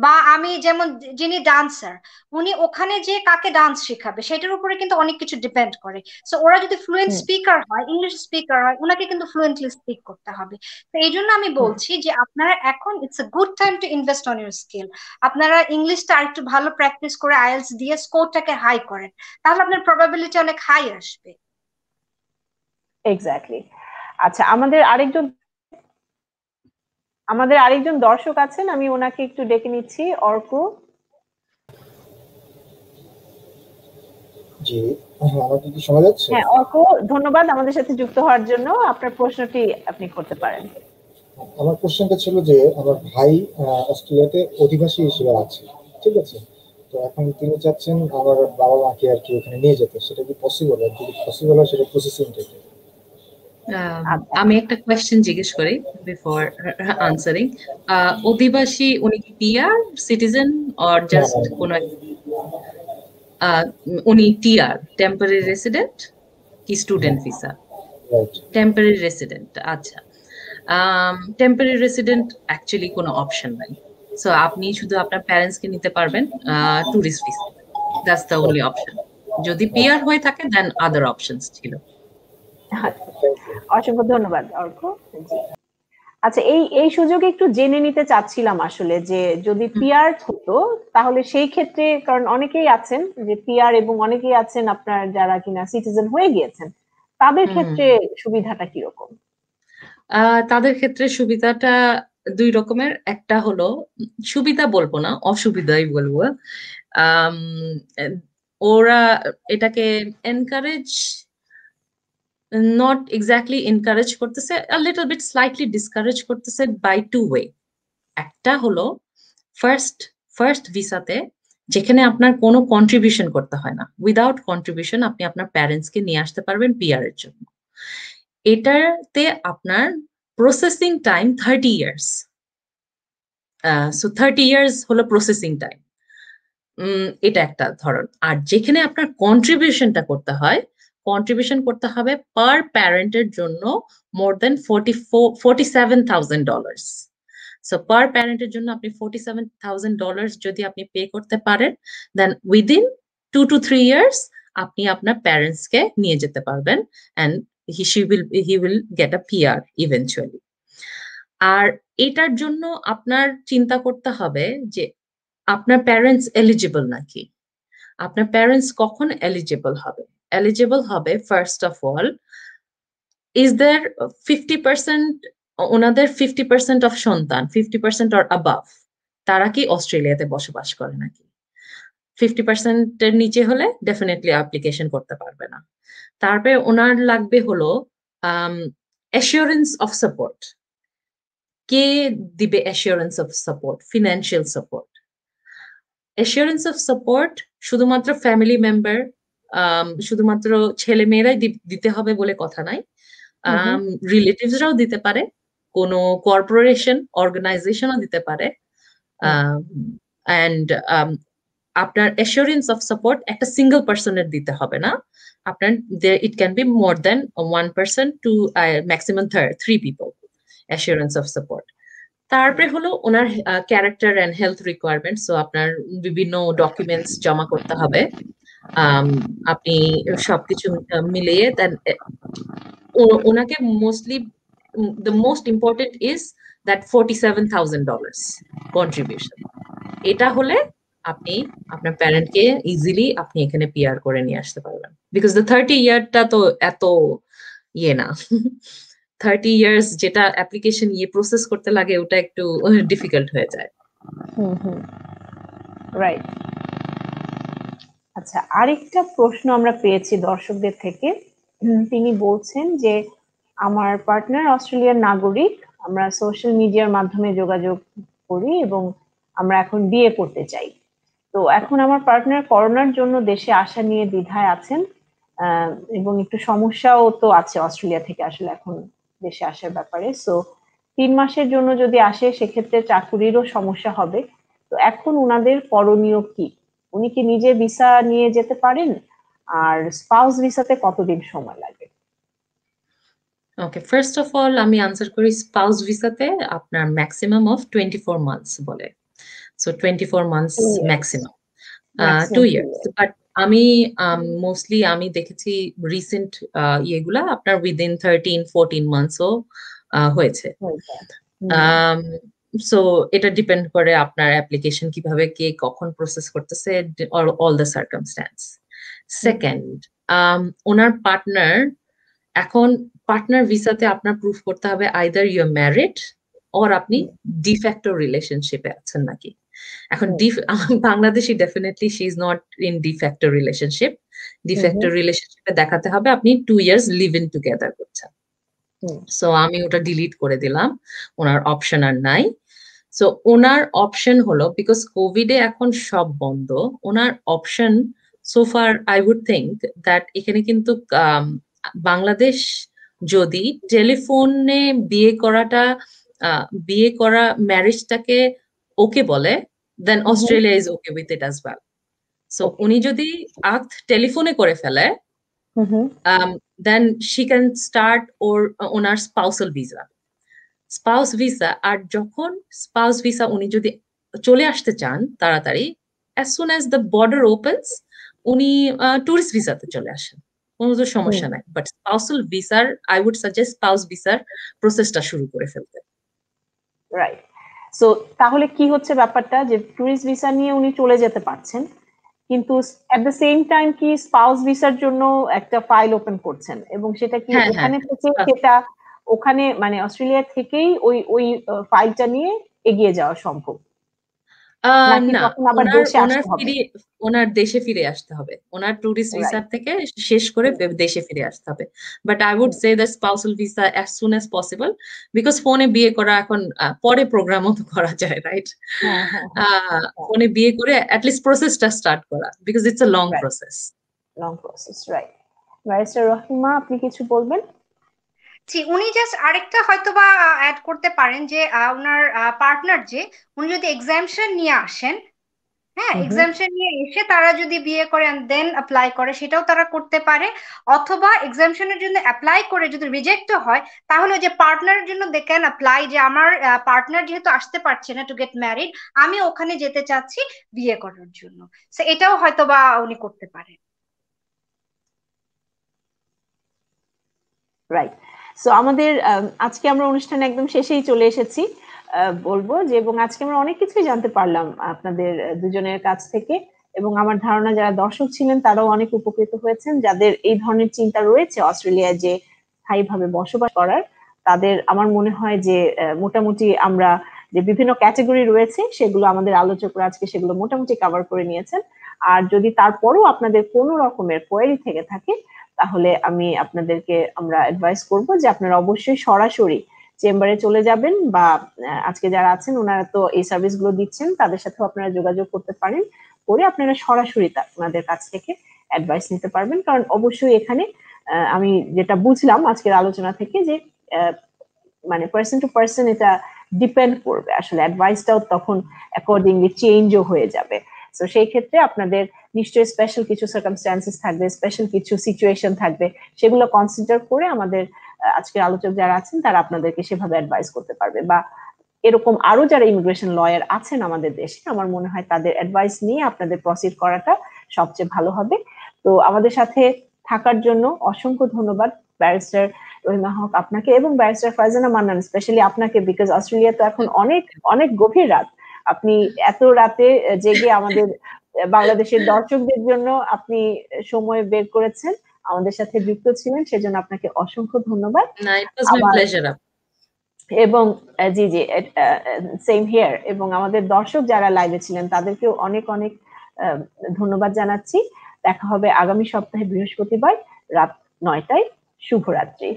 বা আমি যেমন যিনি ডান্সার, উনি ওখানে যে কাকে ডান্স শেখাবে সেটার উপরে কিন্তু অনেক কিছু ডিপেন্ড করে। সো ওরা যদি ফ্লুয়েন্ট স্পিকার হয়, ইংলিশ স্পিকার হয়, ওনাকে কিন্তু ফ্লুয়েন্টলি স্পিক করতে হবে। তো এই জন্য আমি বলছি যে আপনারা এখন it's a good time to invest on your skill. আপনারা ইংলিশটা আরেকটু ভালো প্র্যাকটিস করে আইএলটিএস দিয়ে স্কোরটাকে হাই করেন, তাহলে আপনার প্রবাবিলিটি অনেক হাই আসবে। এক্স্যাক্টলি। আচ্ছা, আমাদের আরেকজন দর্শক আছেন, আমি ওনাকে একটু ডেকে নিচ্ছি। অর্ক। জি, আমাকে কি শোনা যাচ্ছে? হ্যাঁ অর্ক, ধন্যবাদ আমাদের সাথে যুক্ত হওয়ার জন্য। আপনার প্রশ্নটি আপনি করতে পারেন। আমার কোশ্চেনটা ছিল যে আমার ভাই অস্ট্রেলিয়াতে অধিবাসী হিসেবে আছে, ঠিক আছে? তো এখন তিনি চাচ্ছেন আমার বাবা মাকে আর কি ওখানে নিয়ে যেতে, সেটা কি পসিবল? আর যদি পসিবল হয় সেটা প্রসেসিংটা কি? আমি একটা কোয়েশ্চেন জিজ্ঞেস করি বিফোর আনসারিং। অধিবাসী উনি কি পিআর, সিটিজেন অর জাস্ট কোনো? উনি টিআর, টেম্পোরারি রেসিডেন্ট কি স্টুডেন্ট ভিসা? Temporary resident. আচ্ছা, টেম্পোরারি রেসিডেন্ট অ্যাকচুয়ালি কোনো অপশন নাই। সো আপনি শুধু আপনার প্যারেন্টসকে নিতে পারবেন tourist visa, that's the only option. যদি পিআর হয়ে থাকে দেন আদার অপশনস ছিল। অসংখ্য ধন্যবাদ অর্ক। আচ্ছা, এই সুযোগে একটু জেনে নিতে চাচ্ছিলাম আসলে যে যদি পিআর হতো তাহলে সেই ক্ষেত্রে, কারণ অনেকেই আছেন যে পিআর এবং অনেকেই আছেন আপনার যারা কিনা সিটিজেন হয়ে গিয়েছেন, তাদের ক্ষেত্রে সুবিধাটা কিরকম? তাদের ক্ষেত্রে সুবিধাটা দুই রকমের। একটা হলো সুবিধা বলবো না, অসুবিধাই বলবো। ওরা এটাকে এনকারেজ, not exactly encourage করতেছে, a little bit slightly discourage করতেছে by two way. একটা হলো ফার্স্ট ভিসাতে যেখানে আপনার কোনো কন্ট্রিবিউশন করতে হয় না, উইদাউট কন্ট্রিবিউশন আপনি আপনার প্যারেন্টসকে নিয়ে আসতে পারবেন পিআর এর জন্য। এটাতে আপনার processing time 30 years. So 30 years হলো প্রসেসিং টাইম, এটা একটা ধরন। আর যেখানে আপনার কন্ট্রিবিউশনটা করতে হয়, কন্ট্রিবিউশন করতে হবে পার প্যারেন্টের জন্য মোর দেন $47,000। সো পার প্যারেন্টের জন্য আপনি $47,000 যদি আপনি পে করতে পারেন দেন উইদিন 2 to 3 ইয়ার্স আপনি আপনার প্যারেন্টসকে নিয়ে যেতে পারবেন, and he will get a PR eventually. আর এটার জন্য আপনার চিন্তা করতে হবে যে আপনার প্যারেন্টস এলিজিবল নাকি, আপনার প্যারেন্টস কখন এলিজিবল হবে। এলিজিবল হবে first of all, is there 50% ওনাদের 50% অফ সন্তান 50% অর অ্যাবাভ তারা কি অস্ট্রেলিয়াতে বসবাস করে নাকি। 50% এর নিচে হলে ডেফিনেটলি অ্যাপ্লিকেশন করতে পারবে না। তারপরে ওনার লাগবে হলো অ্যাসিওরেন্স অফ সাপোর্ট। কে দিবে assurance of support? Financial support. Assurance of support শুধুমাত্র ফ্যামিলি মেম্বার, শুধুমাত্র ছেলে মেয়েরাই দিতে হবে বলে কথা নাই, রিলেটিভসরাও দিতে পারে, কোনো কর্পোরেশন অর্গানাইজেশনও দিতে পারে। অ্যান্ড আপনার অ্যাসিওরেন্স অফ সাপোর্ট একটা সিঙ্গেল পার্সনের দিতে হবে না, আপনার it can be more than 1 person to maximum 3 people assurance of support. তারপরে হলো ওনার character and health requirement. So আপনার বিভিন্ন ডকুমেন্টস জমা করতে হবে, আপনি সবকিছু মিলিয়ে দেন ওনাকে mostly the most important is that $47,000 contribution. এটা হলে আপনি আপনার প্যারেন্টকে ইজিলি আপনি এখানে পিআর করে নিয়ে আসতে পারবেন, বিকজ দ্য 30 ইয়ারটা তো এত ইয়ে না। 30 ইয়ার্স যেটা অ্যাপ্লিকেশন প্রসেস করতে লাগে ওটা একটু ডিফিকাল্ট হয়ে যায়। রাইট। আচ্ছা, আরেকটা প্রশ্ন আমরা পেয়েছি দর্শকদের থেকে। তিনি বলছেন যে আমার পার্টনার অস্ট্রেলিয়ার নাগরিক, আমরা সোশ্যাল মিডিয়ার মাধ্যমে যোগাযোগ করি এবং আমরা এখন বিয়ে করতে চাই। তো এখন আমার পার্টনার করোনার জন্য দেশে আসা নিয়ে দ্বিধায় আছেন, এবং একটু সমস্যাও তো আছে অস্ট্রেলিয়া থেকে আসলে এখন দেশে আসার ব্যাপারে। সো 3 মাসের জন্য যদি আসে সেক্ষেত্রে চাকুরিরও সমস্যা হবে। তো এখন উনাদের করণীয় কি? উনি কি নিজে ভিসা নিয়ে যেতে পারেন? আর স্পাউস ভিসাতে কতদিন সময় লাগে? ওকে, ফার্স্ট অফ অল আমি আনসার করি স্পাউস ভিসাতে আপনার ম্যাক্সিমাম অফ 24 মান্থস বলে। So 24 months maximum, 2 years. But আমি মোস্টলি আমি দেখেছি রিসেন্ট ইয়েগুলা আপনার উইদিন 13-14 মান্থসও হয়েছে। সো এটা ডিপেন্ড করে আপনার অ্যাপ্লিকেশন কিভাবে কে কখন প্রসেস করতেছে, অল দ্য সার্কামস্ট্যান্স। সেকেন্ড, ওনার পার্টনার, এখন পার্টনার ভিসাতে আপনার প্রুফ করতে হবে either you are married or আপনি ডিফ্যাক্টো রিলেশনশিপে আছেন নাকি। এখন Bangladeshi definitely she is not in de facto relationship. De facto রিলেশনশিপে দেখাতে হবে আপনি 2 ইয়ার্স লিভ ইন টুগেদার করছেন। সো আমি ওটা ডিলিট করে দিলাম, ওনার অপশন আর নাই। সো ওনার অপশন হলো, বিকজ কোভিডে এখন সব বন্ধ, ওনার option so far I would think that এখানে কিন্তু বাংলাদেশ যদি টেলিফোনে বিয়ে করা ম্যারেজটাকে ওকে বলে, then Australia is okay with it as well. So উনি যদি টেলিফোনে করে ফেলে, then she can start ওনার স্পাউসাল ভিসা। স্পাউস ভিসা, আর যখন স্পাউস ভিসা উনি যদি চলে আসতে চান তাড়াতাড়ি, as soon as the border opens উনি টুরিস্ট ভিসাতে চলে আসেন, কোনো তো সমস্যা নাই। বাট স্পাউসাল ভিসার আই উড সাজেস্ট স্পাউস ভিসার প্রসেসটা শুরু করে ফেলতে। রাইট। সো তাহলে কি হচ্ছে ব্যাপারটা, যে টুরিস্ট ভিসা নিয়ে উনি চলে যেতে পারছেন, কিন্তু এট দ্য সেম টাইম কি স্পাউস ভিসার জন্য একটা ফাইল ওপেন করছেন, এবং সেটা কি ওখানে থেকে সেটা ওখানে মানে অস্ট্রেলিয়া থেকেই ওই ফাইলটা নিয়ে এগিয়ে যাওয়া সম্ভব? না, ওনার দেশে ফিরে আসতে হবে, ওনার টুরিস্ট ভিসার থেকে শেষ করে দেশে ফিরে আসতে হবে। But I would say the spousal visa as soon as possible, because ফোনে বিয়ে করা এখন পরে প্রোগ্রামও তো করা যায়, রাইট? ফোনে বিয়ে করে অ্যাটলিস্ট প্রসেসটা স্টার্ট করা, because it's a long process. Right. Barrister Rahima, আপনি কিছু বলবেন? জি, উনি জাস্ট আরেকটা হয়তোবা অ্যাড করতে পারেন যে ওনার পার্টনার যে উনি যদি এক্সামশন নিয়ে আসেন, হ্যাঁ, এক্সামশন নিয়ে এসে তারা যদি বিয়ে করে দেন অ্যাপ্লাই করে, সেটাও তারা করতে পারে। অথবা এক্সামশনের জন্য অ্যাপ্লাই করে যদি রিজেক্টও হয়, তাহলে যে পার্টনারের জন্য দে ক্যান অ্যাপ্লাই যে আমার পার্টনার যেহেতু আসতে পারছে না টু গেট ম্যারিড, আমি ওখানে যেতে চাচ্ছি বিয়ে করার জন্য। সো এটাও হয়তোবা উনি করতে পারেন। রাইট। সো আমাদের আজকে আমরা অনুষ্ঠানে একদম শেষেই চলে এসেছি। বলবো যে এবং আজকে আমরা অনেক কিছুই জানতে পারলাম আপনাদের দুজনের কাছ থেকে, এবং আমার ধারণা যারা দর্শক ছিলেন তারাও অনেক উপকৃত হয়েছেন। যাদের এই ধরনের চিন্তা রয়েছে অস্ট্রেলিয়ায় যে স্থায়ীভাবে বসবাস করার, তাদের আমার মনে হয় যে মোটামুটি আমরা যে বিভিন্ন ক্যাটাগরি রয়েছে সেগুলো আমাদের আলোচকরা আজকে সেগুলো মোটামুটি কভার করে নিয়েছেন। আর যদি তারপরও আপনাদের কোনো রকমের কোয়েরি থেকে থাকে তাহলে আপনাদেরকে আমরা অ্যাডভাইস করব যে আপনারা অবশ্যই সরাসরি চেম্বারে চলে যাবেন, বা আজকে যারা আছেন ওনারা তো এই সার্ভিসগুলো দিচ্ছেন, তাদের সাথেও আপনারা যোগাযোগ করতে পারেন, করে আপনারা সরাসরি ওনাদের কাছ থেকে অ্যাডভাইস নিতে পারবেন। কারণ অবশ্যই এখানে আমি যেটা বুঝলাম আজকের আলোচনা থেকে যে মানে পার্সন টু পার্সন এটা ডিপেন্ড করবে, আসলে অ্যাডভাইসটাও তখন অ্যাকর্ডিংলি চেঞ্জও হয়ে যাবে। তো সেই ক্ষেত্রে আপনাদের নিশ্চয়ই স্পেশাল কিছু সার্কামস্ট্যান্সেস থাকবে, স্পেশাল কিছু সিচুয়েশন থাকবে, সেগুলো কনসিডার করে আমাদের আজকের আলোচক যারা আছেন তারা আপনাদেরকে সেভাবে অ্যাডভাইস করতে পারবে। বা এরকম আরো যারা ইমিগ্রেশন লয়ার আছেন আমাদের দেশে, আমার মনে হয় তাদের অ্যাডভাইস নিয়ে আপনাদের প্রসিড করাটা সবচেয়ে ভালো হবে। তো আমাদের সাথে থাকার জন্য অসংখ্য ধন্যবাদ ব্যারিস্টার রহিমা হক আপনাকে, এবং ব্যারিস্টার ফারজানা মান্নান স্পেশালি আপনাকে, বিকজ অস্ট্রেলিয়া তো এখন অনেক অনেক গভীর রাত, আপনি এত রাতে জেগে আমাদের বাংলাদেশের দর্শকদের জন্য আপনি সময় বের করেছেন, আমাদের সাথে যুক্ত ছিলেন, সেজন্য আপনাকে অসংখ্য ধন্যবাদ। এবং জি জি সেম হিয়ার, এবং আমাদের দর্শক যারা লাইভে ছিলেন তাদেরকেও অনেক অনেক ধন্যবাদ জানাচ্ছি। দেখা হবে আগামী সপ্তাহে বৃহস্পতিবার রাত 9টায়। শুভরাত্রি।